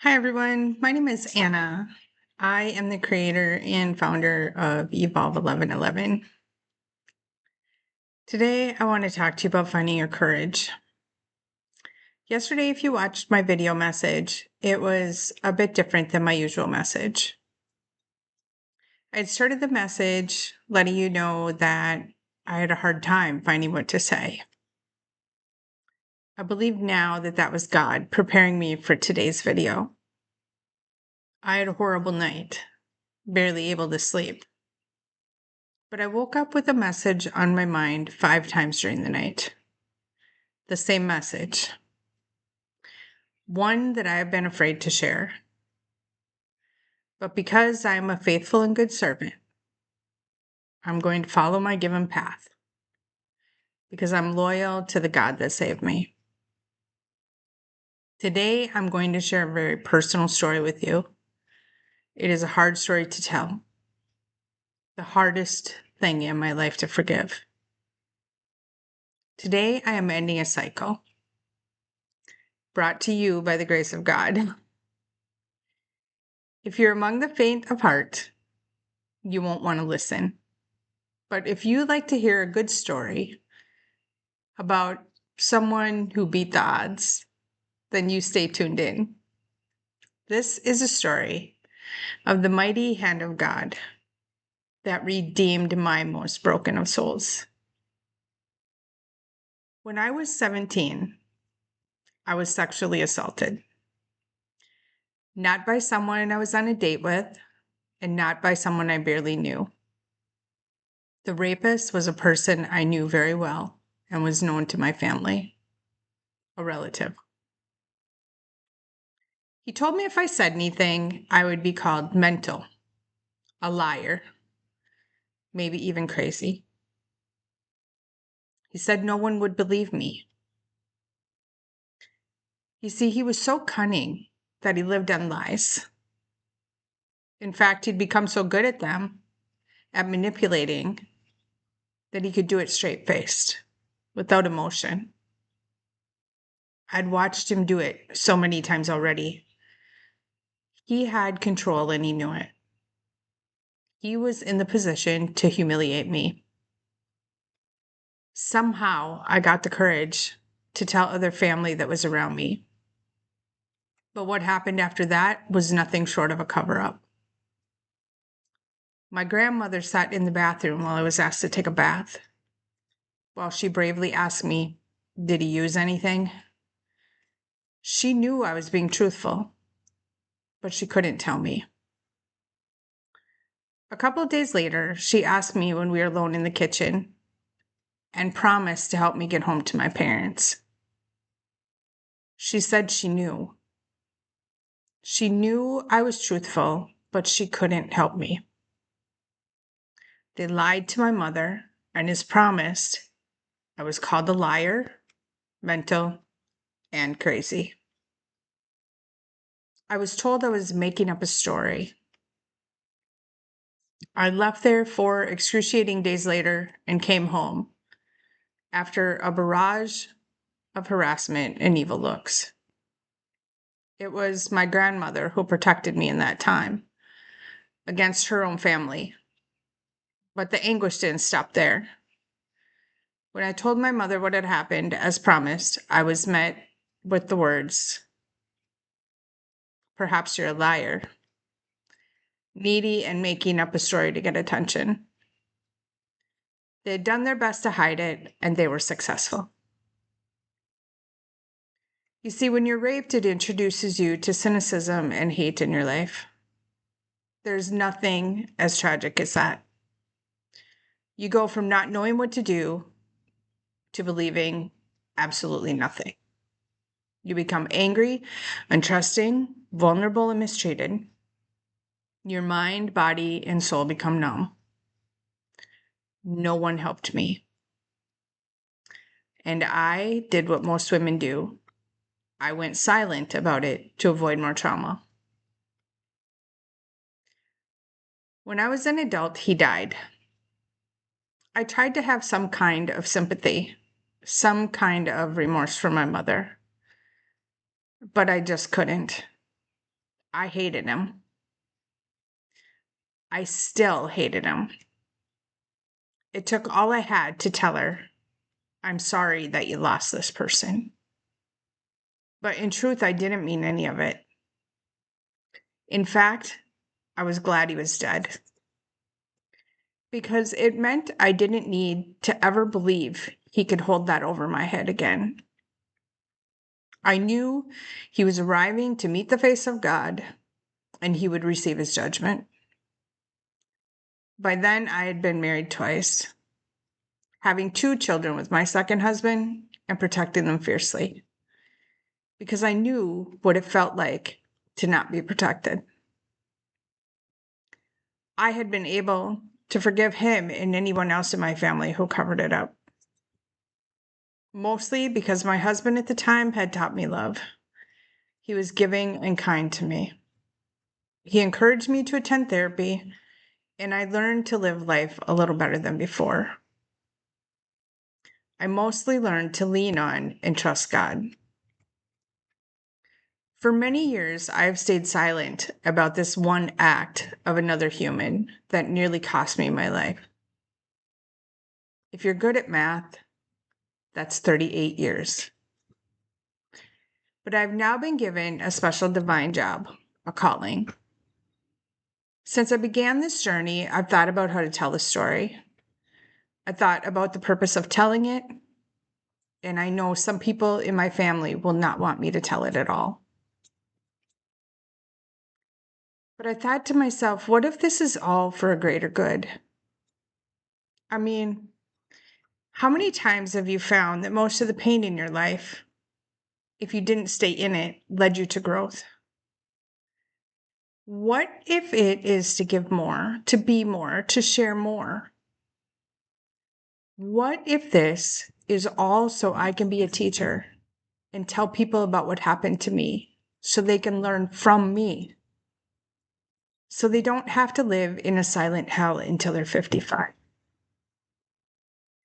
Hi, everyone. My name is Anna. I am the creator and founder of Evolvv1111. Today, I want to talk to you about finding your courage. Yesterday, if you watched my video message, it was a bit different than my usual message. I'd started the message letting you know that I had a hard time finding what to say. I believe now that that was God preparing me for today's video. I had a horrible night, barely able to sleep. But I woke up with a message on my mind 5 times during the night. The same message. One that I have been afraid to share. But because I am a faithful and good servant, I'm going to follow my given path. Because I'm loyal to the God that saved me. Today, I'm going to share a very personal story with you. It is a hard story to tell. The hardest thing in my life to forgive. Today, I am ending a cycle. Brought to you by the grace of God. If you're among the faint of heart, you won't want to listen. But if you like to hear a good story about someone who beat the odds, then you stay tuned in. This is a story of the mighty hand of God that redeemed my most broken of souls. When I was 17, I was sexually assaulted. Not by someone I was on a date with, and not by someone I barely knew. The rapist was a person I knew very well and was known to my family, a relative. He told me if I said anything, I would be called mental, a liar, maybe even crazy. He said no one would believe me. You see, he was so cunning that he lived on lies. In fact, he'd become so good at them, at manipulating, that he could do it straight-faced, without emotion. I'd watched him do it so many times already. He had control and he knew it. He was in the position to humiliate me. Somehow, I got the courage to tell other family that was around me. But what happened after that was nothing short of a cover-up. My grandmother sat in the bathroom while I was asked to take a bath. While she bravely asked me, did he use anything? She knew I was being truthful, but she couldn't tell me. A couple of days later, she asked me when we were alone in the kitchen and promised to help me get home to my parents. She said she knew. She knew I was truthful, but she couldn't help me. They lied to my mother, and as promised, I was called a liar, mental, and crazy. I was told I was making up a story. I left there 4 excruciating days later and came home after a barrage of harassment and evil looks. It was my grandmother who protected me in that time against her own family. But the anguish didn't stop there. When I told my mother what had happened, as promised, I was met with the words, "Perhaps you're a liar," needy and making up a story to get attention. They had done their best to hide it, and they were successful. You see, when you're raped, it introduces you to cynicism and hate in your life. There's nothing as tragic as that. You go from not knowing what to do to believing absolutely nothing. You become angry, untrusting, vulnerable, and mistreated. Your mind, body, and soul become numb. No one helped me. And I did what most women do. I went silent about it to avoid more trauma. When I was an adult, he died. I tried to have some kind of sympathy, some kind of remorse for my mother, but I just couldn't. I hated him. I still hated him. It took all I had to tell her, I'm sorry that you lost this person. But in truth, I didn't mean any of it. In fact, I was glad he was dead. Because it meant I didn't need to ever believe he could hold that over my head again. I knew he was arriving to meet the face of God, and he would receive his judgment. By then, I had been married twice, having 2 children with my second husband and protecting them fiercely, because I knew what it felt like to not be protected. I had been able to forgive him and anyone else in my family who covered it up. Mostly because my husband at the time had taught me love. He was giving and kind to me. He encouraged me to attend therapy, and I learned to live life a little better than before. I mostly learned to lean on and trust God. For many years, I have stayed silent about this one act of another human that nearly cost me my life. If you're good at math, that's 38 years. But I've now been given a special divine job, a calling. Since I began this journey, I've thought about how to tell the story. I thought about the purpose of telling it, and I know some people in my family will not want me to tell it at all. But I thought to myself, what if this is all for a greater good? I mean, how many times have you found that most of the pain in your life, if you didn't stay in it, led you to growth? What if it is to give more, to be more, to share more? What if this is all so I can be a teacher and tell people about what happened to me so they can learn from me? So they don't have to live in a silent hell until they're 55.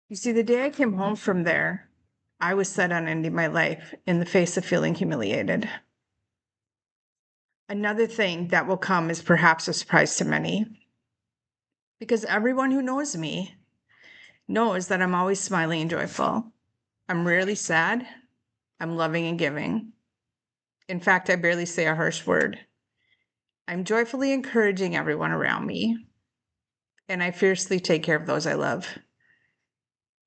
You see, the day I came home from there, I was set on ending my life in the face of feeling humiliated. Another thing that will come is perhaps a surprise to many, because everyone who knows me knows that I'm always smiling and joyful. I'm rarely sad. I'm loving and giving. In fact, I barely say a harsh word. I'm joyfully encouraging everyone around me, and I fiercely take care of those I love.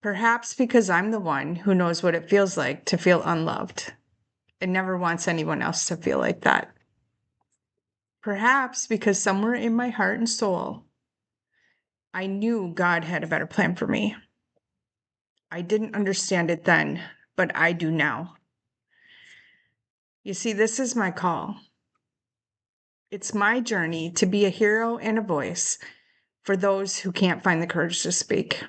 Perhaps because I'm the one who knows what it feels like to feel unloved and never wants anyone else to feel like that. Perhaps because somewhere in my heart and soul, I knew God had a better plan for me. I didn't understand it then, but I do now. You see, this is my call. It's my journey to be a hero and a voice for those who can't find the courage to speak.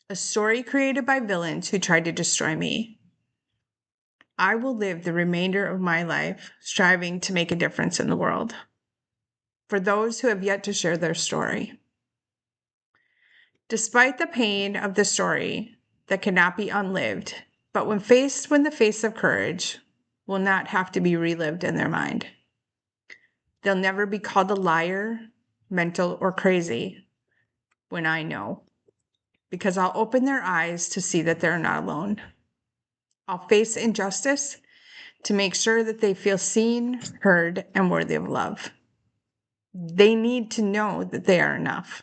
A story created by villains who tried to destroy me. I will live the remainder of my life striving to make a difference in the world for those who have yet to share their story. Despite the pain of the story that cannot be unlived, but when faced with the face of courage, will not have to be relived in their mind. They'll never be called a liar, mental, or crazy when I know, because I'll open their eyes to see that they're not alone. I'll face injustice to make sure that they feel seen, heard, and worthy of love. They need to know that they are enough,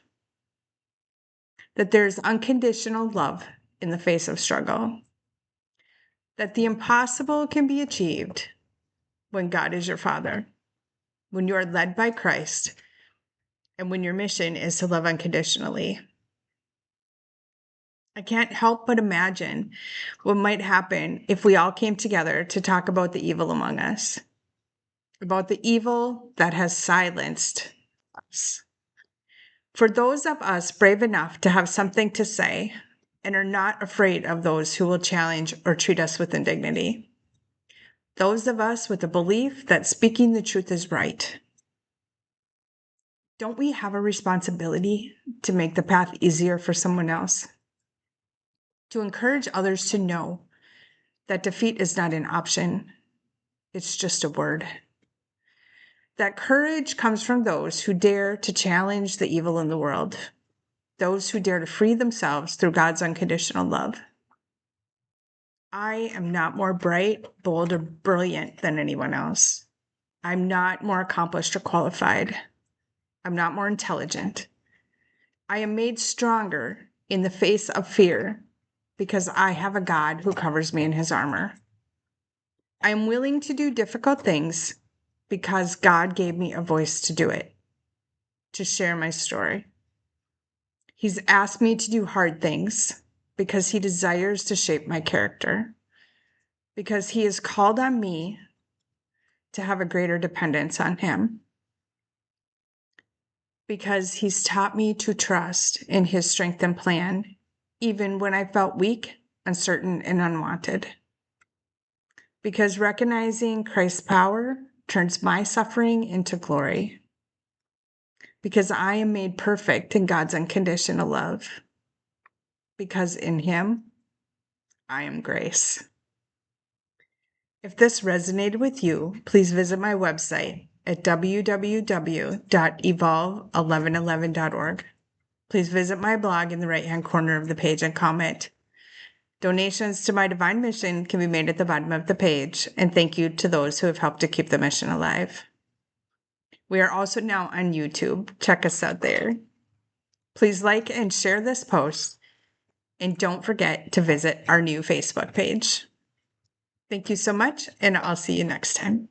that there's unconditional love in the face of struggle, that the impossible can be achieved when God is your Father, when you are led by Christ, and when your mission is to love unconditionally. I can't help but imagine what might happen if we all came together to talk about the evil among us, about the evil that has silenced us. For those of us brave enough to have something to say and are not afraid of those who will challenge or treat us with indignity. Those of us with the belief that speaking the truth is right. Don't we have a responsibility to make the path easier for someone else? To encourage others to know that defeat is not an option, it's just a word. That courage comes from those who dare to challenge the evil in the world, those who dare to free themselves through God's unconditional love. I am not more bright, bold, or brilliant than anyone else. I'm not more accomplished or qualified. I'm not more intelligent. I am made stronger in the face of fear because I have a God who covers me in his armor. I am willing to do difficult things because God gave me a voice to do it, to share my story. He's asked me to do hard things because he desires to shape my character, because he has called on me to have a greater dependence on him, because he's taught me to trust in his strength and plan, even when I felt weak, uncertain, and unwanted. Because recognizing Christ's power turns my suffering into glory. Because I am made perfect in God's unconditional love. Because in him, I am grace. If this resonated with you, please visit my website at www.evolvv1111.org. Please visit my blog in the right-hand corner of the page and comment. Donations to my divine mission can be made at the bottom of the page, and thank you to those who have helped to keep the mission alive. We are also now on YouTube. Check us out there. Please like and share this post, and don't forget to visit our new Facebook page. Thank you so much, and I'll see you next time.